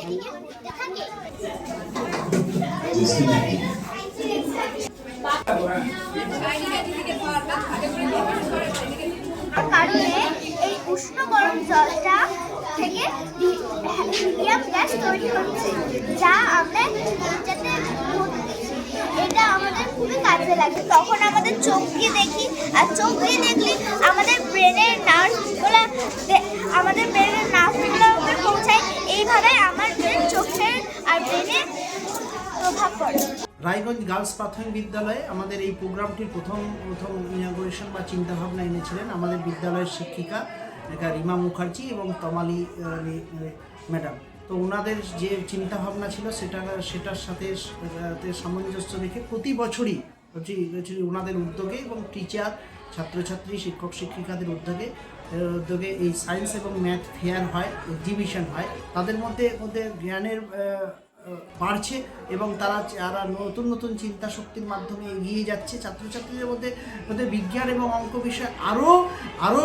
একদিকে ঘুরতে থাকে। কারণে এই উষ্ণ গরম জলটা থেকে হিলিয়াম গ্যাস তৈরি হচ্ছে, যা আমরা এটাতে এটা আমাদের খুবই কাজে লাগে। তখন আমাদের চোখ দিয়ে দেখি, আর চোখ দিয়ে দেখলে আমাদের ব্রেনের নার্ভগুলো উপরে পৌঁছায়। এইভাবে আমার ব্রেন, চোখের আর ব্রেনে প্রভাব পড়ে। রায়গঞ্জ গার্লস প্রাথমিক বিদ্যালয়ে আমাদের এই প্রোগ্রামটির প্রথম ইনাগুরেশন বা চিন্তাভাবনা এনেছিলেন আমাদের বিদ্যালয়ের শিক্ষিকা রিমা মুখার্জি এবং তমালি ম্যাডাম। তো ওনাদের যে চিন্তাভাবনা ছিল সেটার সাথে সামঞ্জস্য রেখে প্রতি বছরই ওনাদের উদ্যোগে এবং টিচার, ছাত্রছাত্রী, শিক্ষক শিক্ষিকাদের উদ্যোগে এই সায়েন্স এবং ম্যাথ ফেয়ার হয়, এক্সিবিশন হয়। তাদের মধ্যে জ্ঞানের বাড়ছে এবং তারা নতুন নতুন চিন্তা শক্তির মাধ্যমে এগিয়ে যাচ্ছে। ছাত্রছাত্রীদের মধ্যে বিজ্ঞান এবং অঙ্ক বিষয় আরও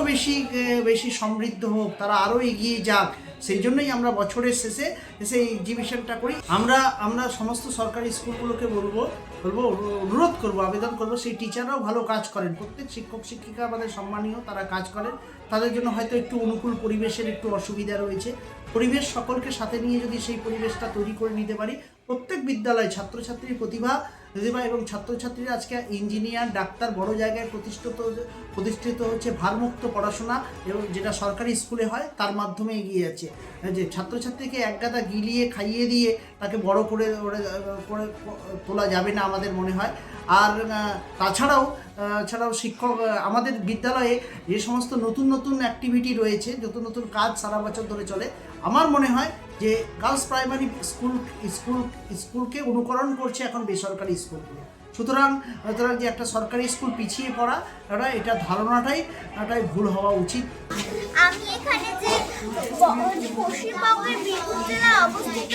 বেশি সমৃদ্ধ হোক, তারা আরও এগিয়ে যাক। সেই জন্যই আমরা বছরের শেষে এসে এই এক্সিবিশনটা করি। আমরা সমস্ত সরকারি স্কুলগুলোকে অনুরোধ করবো, আবেদন করবো, সেই টিচাররাও ভালো কাজ করেন, প্রত্যেক শিক্ষক শিক্ষিকা আমাদের সম্মানীয়, তারা কাজ করেন। তাদের জন্য হয়তো একটু অনুকূল পরিবেশের একটু অসুবিধা রয়েছে। পরিবেশ সকলকে সাথে নিয়ে যদি সেই পরিবেশটা তৈরি করে নিতে পারি, প্রত্যেক বিদ্যালয়ে ছাত্রছাত্রীর প্রতিভা এবং ছাত্রছাত্রীরা আজকে ইঞ্জিনিয়ার, ডাক্তার বড় জায়গায় প্রতিষ্ঠিত হচ্ছে। ভারমুক্ত পড়াশোনা এবং যেটা সরকারি স্কুলে হয় তার মাধ্যমে এগিয়ে যাচ্ছে। যে ছাত্রছাত্রীকে একগাদা গিলিয়ে খাইয়ে দিয়ে তাকে বড় করে তোলা যাবে না আমাদের মনে হয়। আর তাছাড়াও শিক্ষক আমাদের বিদ্যালয়ে যে সমস্ত নতুন অ্যাক্টিভিটি রয়েছে, নতুন কাজ সারা বছর ধরে চলে, আমার মনে হয় যে গার্লস প্রাইমারি স্কুলকে অনুকরণ করছে এখন বেসরকারি স্কুলগুলো। সুতরাং যে একটা সরকারি স্কুল পিছিয়ে পড়া, এটা ধারণাটাই ভুল হওয়া উচিত। আমি এখানে যে পশ্চিমবঙ্গের বীরভূম জেলায় অবস্থিত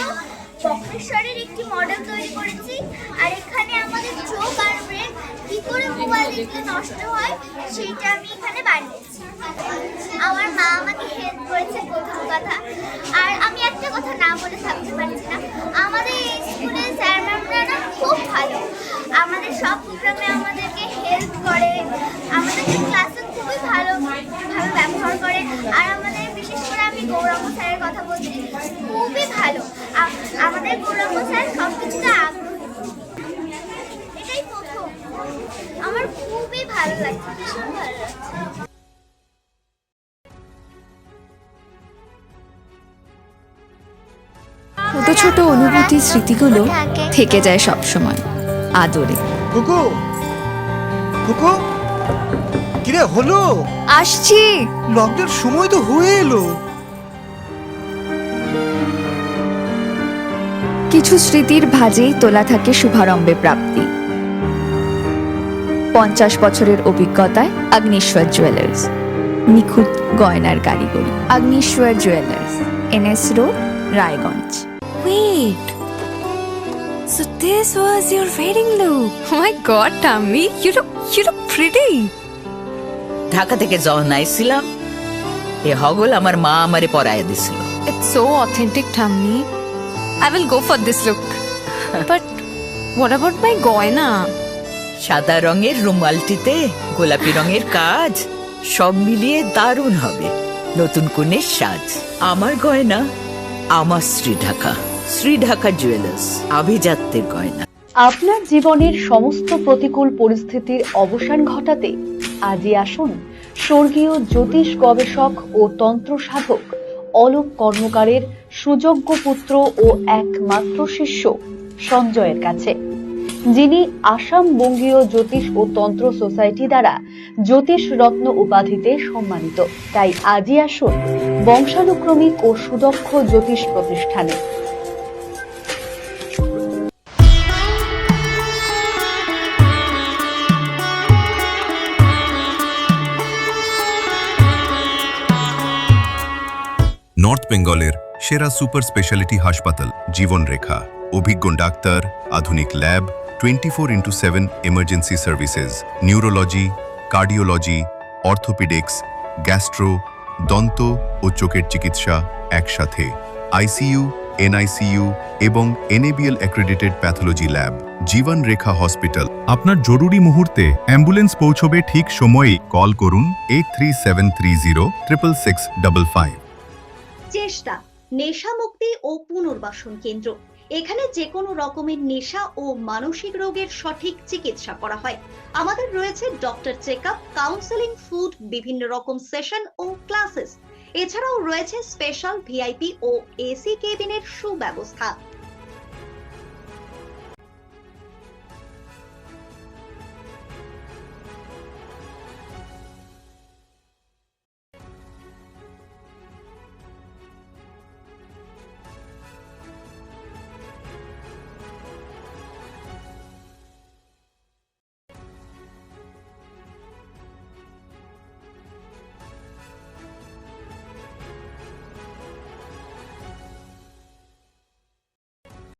বক্রেশ্বরের একটি মডেল তৈরি করেছি। আর এখানে আমাদের চোখ আর ব্রেন কি করে মোবাইল দেখলে নষ্ট হয় সেইটা আমি এখানে বানিয়েছি। আমার মা আমাকে হেল্প করেছে প্রথম কথা। আর আমি একটা কথা না বলে থাকতে পারছি না, আমাদের এই স্কুলে স্যার ম্যামরা না খুব ভালো, আমাদের সব প্রোগ্রামে আমাদেরকে হেল্প করে, আমাদেরকে ক্লাসে খুবই ভালোভাবে ব্যবহার করে। আর আমাদের বিশেষ করে আমি গৌরঙ্গ স্যারের কথা বলছি, খুবই ভালো। আমাদের গৌরঙ্গ স্যার সব কিছুতে আগ্রহী। এটাই প্রথম, আমার খুবই ভালো লাগছে, ভীষণ ভালো লাগছে। ছোট ছোট অনুভূতি, স্মৃতিগুলো থেকে যায় সব সময় আদরে। কুকু কুকু, কিরে হলো? আসছি। লকডাউন সময় তো হয়ে এলো। কিছু স্মৃতির ভাজেই তোলা থাকে শুভারম্ভে প্রাপ্তি। 50 বছরের অভিজ্ঞতায় আগ্নেশ্বর জুয়েলার্স, নিখুঁত গয়নার কারিগরি। Agneshwar jewellers, NS road, Raiganj. Wait, so this was your wedding look? Oh my god, Tammy, you look pretty. Dhaka থেকে যখন আইছিলাম, এ হগল আমার মা আমারে পরায় দিছিল। It's so authentic, Tammy. I will go for this look. But what about my goina? সাদা রঙের রুমালটিতে গোলাপি রঙের কাজ, সব মিলিয়ে দারুণ হবে নতুন কনের সাজ। আমার গয়না, আমার শ্রীঢাকা জুয়েলার্স, আভিজাত্যের গয়না। আপনার জীবনের সমস্ত প্রতিকূল পরিস্থিতির অবসান ঘটাতে আজই আসুন স্বর্গীয় জ্যোতিষ গবেষক ও তন্ত্র সাধক অলোক কর্মকারের সুযোগ্য পুত্র ও একমাত্র শিষ্য সঞ্জয়ের কাছে, যিনি আসাম বঙ্গীয় জ্যোতিষ ও তন্ত্র সোসাইটি দ্বারা জ্যোতিষ রত্ন উপাধিতে সম্মানিত। তাই আজই আসুন বংশানুক্রমিক ও সুদক্ষ জ্যোতিষ প্রতিষ্ঠানে। নর্থ বেঙ্গলের সেরা সুপার স্পেশালিটি হাসপাতাল জীবনরেখা, অভিজ্ঞ ডাক্তার, আধুনিক lab, 24x7 emergency services, neurology, cardiology, orthopaedics, gastro, দন্ত ও চোখের চিকিৎসা একসাথে, ICU, NICU এবং NABL accredited pathology lab, জীবন রেখা হসপিটাল। আপনার জরুরি মুহূর্তে অ্যাম্বুলেন্স পৌঁছবে ঠিক সময়ে। কল করুন 83730 66655। চেষ্টা নেশা মুক্তি ও পুনর্বাসন কেন্দ্র। এখানে যে কোনো রকমের নেশা ও মানসিক রোগের সঠিক চিকিৎসা করা হয়। আমাদের রয়েছে ডক্টর চেকআপ, কাউন্সেলিং, ফুড, বিভিন্ন রকম সেশন ও ক্লাসেস। এছাড়াও রয়েছে স্পেশাল VIP ও AC কেবিনের সুব্যবস্থা।